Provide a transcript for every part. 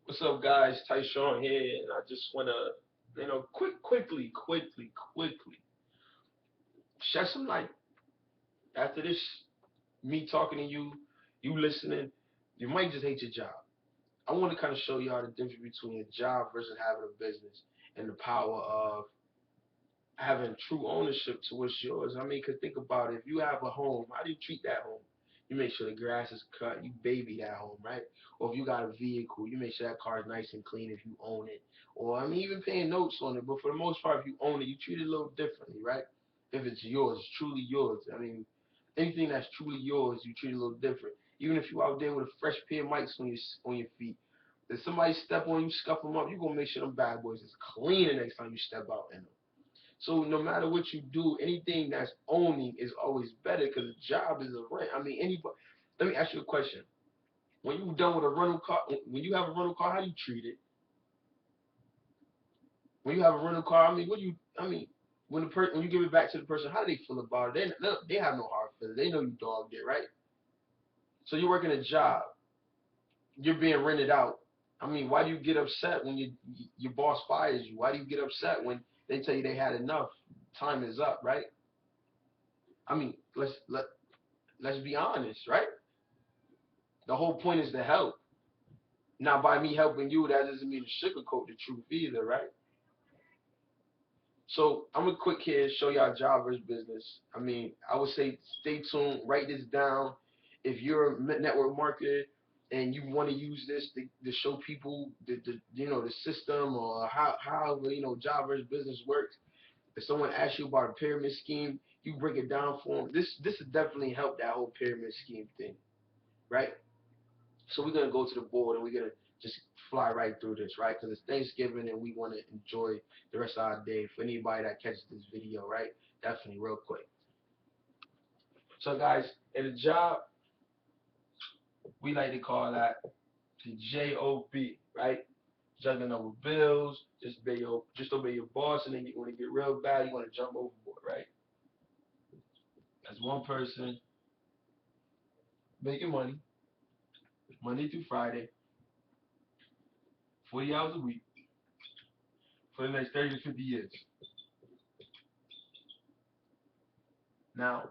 What's up, guys? Tyshaun here, and I just wanna, quickly shed some light. After this, me talking to you, you listening, you might just hate your job. I want to kind of show y'all the difference between a job versus having a business, and the power of having true ownership to what's yours. I mean, 'cause think about it. If you have a home, how do you treat that home? You make sure the grass is cut. You baby that home, right? Or if you got a vehicle, you make sure that car is nice and clean if you own it. Or I mean, even paying notes on it. But for the most part, if you own it, you treat it a little differently, right? If it's yours, it's truly yours. I mean, anything that's truly yours, you treat it a little different. Even if you out there with a fresh pair of mics on your feet, if somebody step on you, scuff them up, you gonna make sure them bad boys is clean the next time you step out in them. So no matter what you do, anything that's owning is always better because a job is a rent. I mean, anybody. Let me ask you a question. When you done with a rental car, when you have a rental car, how do you treat it? When you have a rental car, I mean, what do you? I mean, when you give it back to the person, how do they feel about it? They have no hard feelings. They know you dogged it, right? So you're working a job, you're being rented out. I mean, why do you get upset when your boss fires you? Why do you get upset when they tell you they had enough? Time is up, right? I mean, let's be honest, right? The whole point is to help. Now, by me helping you, that doesn't mean to sugarcoat the truth either, right? So I'm gonna quick here show y'all job versus business. I mean, I would say stay tuned, write this down. If you're a network marketer and you want to use this to show people the system or how job versus business works. If someone asks you about a pyramid scheme, you break it down for them. This will definitely help that whole pyramid scheme thing, right? So we're gonna go to the board and we're gonna just fly right through this, right? Because it's Thanksgiving and we want to enjoy the rest of our day. For anybody that catches this video, right? Definitely, real quick. So guys, in a job, we like to call that the J.O.B, right? Juggling over bills, just obey your boss, and then you want to get real bad, you want to jump overboard, right? That's one person making money Monday through Friday, 40 hours a week for the next 30 to 50 years. Now,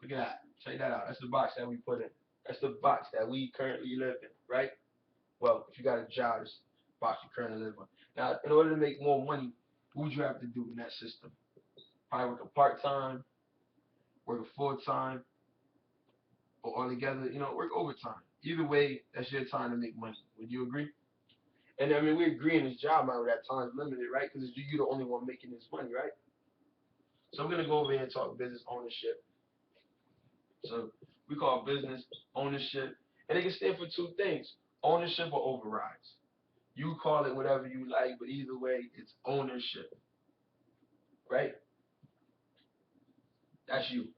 look at that. Check that out. That's the box that we put in. That's the box that we currently live in, right? Well, if you got a job, it's the box you currently live in. Now, in order to make more money, what would you have to do in that system? Probably work a part time, work a full time, or all together, work overtime. Either way, that's your time to make money. Would you agree? And I mean, we agree in this job now that time's limited, right? Because you're the only one making this money, right? So I'm gonna go over here and talk business ownership. So we call business ownership, and it can stand for two things: ownership or overrides. You call it whatever you like, but either way, it's ownership, right? That's you.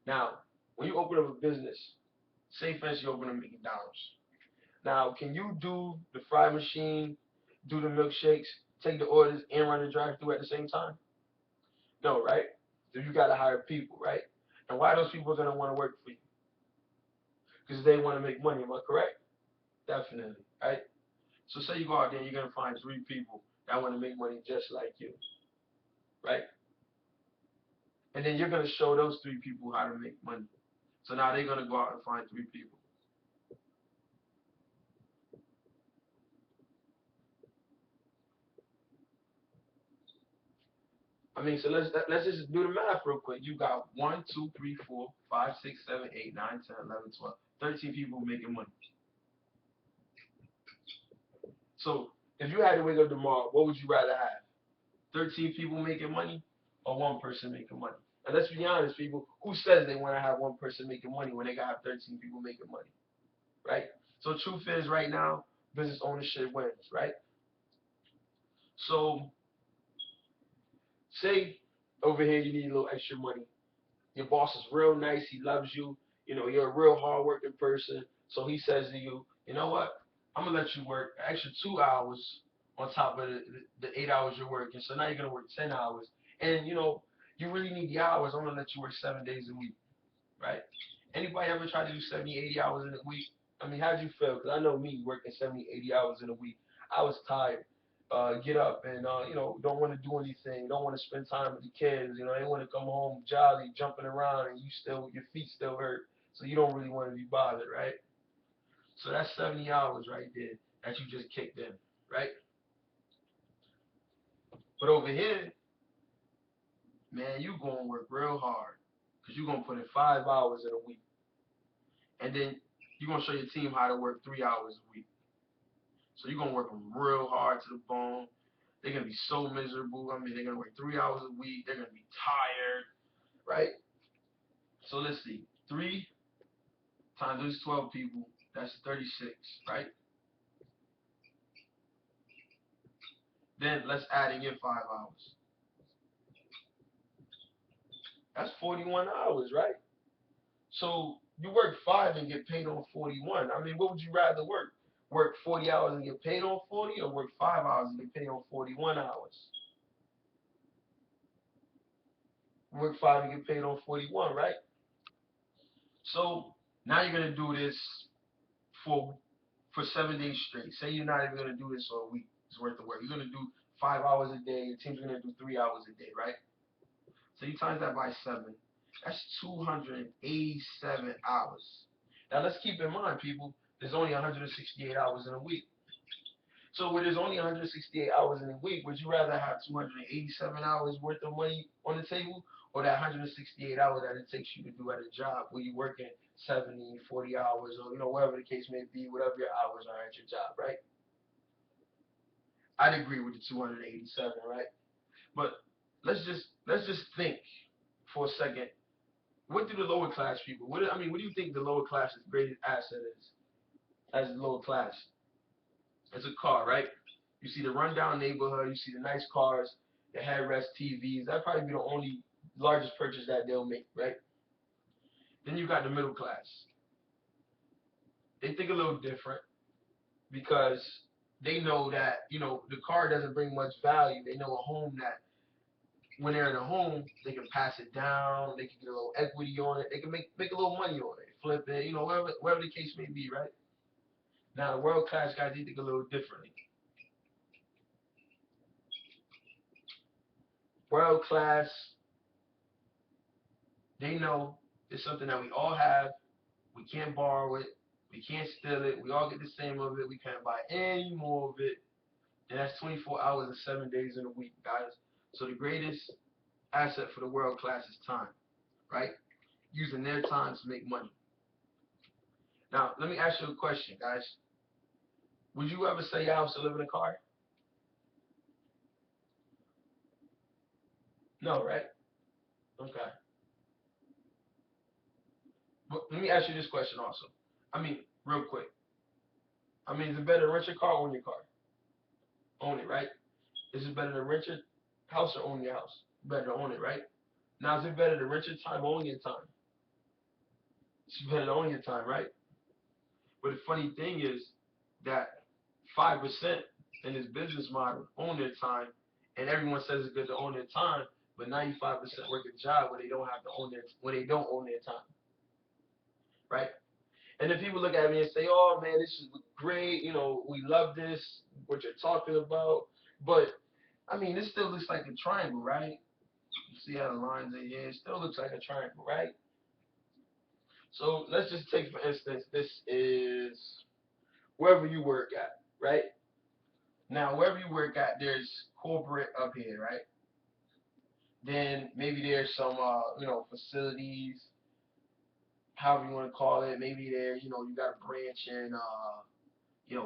Now, when you open up a business, say for instance you open a McDonald's. Now, can you do the fry machine, do the milkshakes, take the orders, and run the drive-through at the same time? No, right? So you gotta hire people, right? And why those people are gonna want to work for you? Because they want to make money. Am I correct? Definitely, right? So say you go out there, and you're gonna find three people that want to make money just like you, right? And then you're gonna show those three people how to make money. So now they're gonna go out and find three people. I mean, so let's just do the math real quick. You got 1, 2, 3, 4, 5, 6, 7, 8, 9, 10, 11, 12, 13 people making money. So if you had to wake up tomorrow, what would you rather have? 13 people making money or one person making money? And let's be honest, people, who says they want to have one person making money when they got to have 13 people making money, right? So truth is, right now, business ownership wins, right? So say over here you need a little extra money. Your boss is real nice. He loves you. You're a real hardworking person. So he says to you, you know what? I'm gonna let you work an extra 2 hours on top of the 8 hours you're working. So now you're gonna work 10 hours, and you really need the hours. I'm gonna let you work 7 days a week, right? Anybody ever try to do 70, 80 hours in a week? I mean, how'd you feel? Because I know me working 70, 80 hours in a week. I was tired. Get up and, don't want to do anything. Don't want to spend time with the kids. They want to come home jolly, jumping around, and your feet still hurt. So you don't really want to be bothered, right? So that's 70 hours right there that you just kicked in, right? But over here, man, you going to work real hard because you're going to put in 5 hours in a week. And then you're going to show your team how to work 3 hours a week. So you're going to work them real hard to the bone. They're going to be so miserable. I mean, they're going to work 3 hours a week. They're going to be tired, right? So let's see. 3 times those 12 people, that's 36, right? Then let's add in your 5 hours. That's 41 hours, right? So you work 5 and get paid on 41. I mean, what would you rather work? Work 40 hours and get paid on 40, or work 5 hours and get paid on 41 hours? Work 5 and get paid on 41, right? So now you're gonna do this for 7 days straight. Say you're not even gonna do this for a week's worth of work. You're gonna do 5 hours a day. Your team's gonna do 3 hours a day, right? So you times that by 7. That's 287 hours. Now let's keep in mind, people, there's only 168 hours in a week. So when there's only 168 hours in a week, would you rather have 287 hours worth of money on the table, or that 168 hours that it takes you to do at a job where you're working 70, 40 hours, or whatever the case may be, whatever your hours are at your job, right? I'd agree with the 287, right? But let's just think for a second. What do the lower class people? What do you think the lower class's greatest asset is? As the lower class, it's a car, right? You see the rundown neighborhood, you see the nice cars, the headrest TVs. That'd probably be the only largest purchase that they'll make, right? Then you got the middle class. They think a little different because they know that the car doesn't bring much value. They know a home that when they're in a home, they can pass it down, they can get a little equity on it, they can make a little money on it, flip it, whatever the case may be, right? Now the world class guys, they think a little differently. World class, they know it's something that we all have. We can't borrow it. We can't steal it. We all get the same of it. We can't buy any more of it. And that's 24 hours and 7 days in a week, guys. So the greatest asset for the world class is time, right? Using their time to make money. Now, let me ask you a question, guys. Would you ever sell your house to live in a car? No, right? Okay. But let me ask you this question also. I mean, real quick. I mean, is it better to rent your car or own your car? Own it, right? Is it better to rent your house or own your house? Better to own it, right? Now, is it better to rent your time or own your time? It's better to own your time, right? But the funny thing is that 5% in this business model own their time, and everyone says it's good to own their time, but 95% work a job where they don't have to own when they don't own their time, right? And then people look at me and say, "Oh man, this is great. We love this. What you're talking about." But I mean, this still looks like a triangle, right? You see how the lines are here? It still looks like a triangle, right? So let's just take, for instance, this is wherever you work at, right? Now, wherever you work at, there's corporate up here, right? Then maybe there's some, facilities, however you want to call it. Maybe you got a branch in,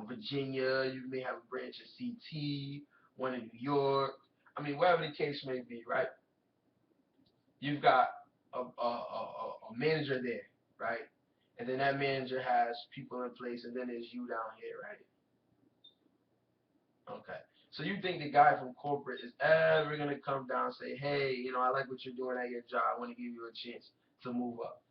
Virginia. You may have a branch in CT, one in New York. I mean, wherever the case may be, right? You've got a manager there, right? And then that manager has people in place, and then there's you down here, right? Okay. So you think the guy from corporate is ever gonna come down and say, "Hey, I like what you're doing at your job. I want to give you a chance to move up"?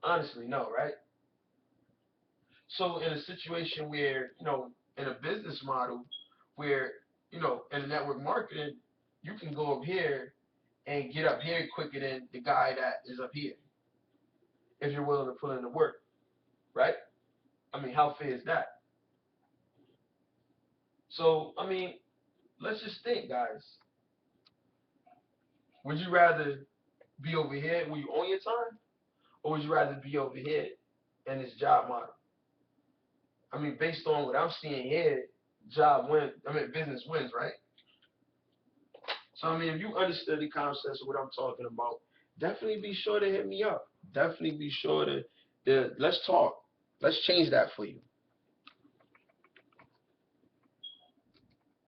Honestly, no, right? So in a situation where, in a business model where, in network marketing, you can go up here and get up here quicker than the guy that is up here. if you're willing to put in the work, right? I mean, how fair is that? So, I mean, let's just think, guys. Would you rather be over here when you own your time, or would you rather be over here in this job model? I mean, based on what I'm seeing here, business wins, right? So, I mean, if you understood the concepts of what I'm talking about, definitely be sure to hit me up. Definitely be sure to let's talk. Let's change that for you.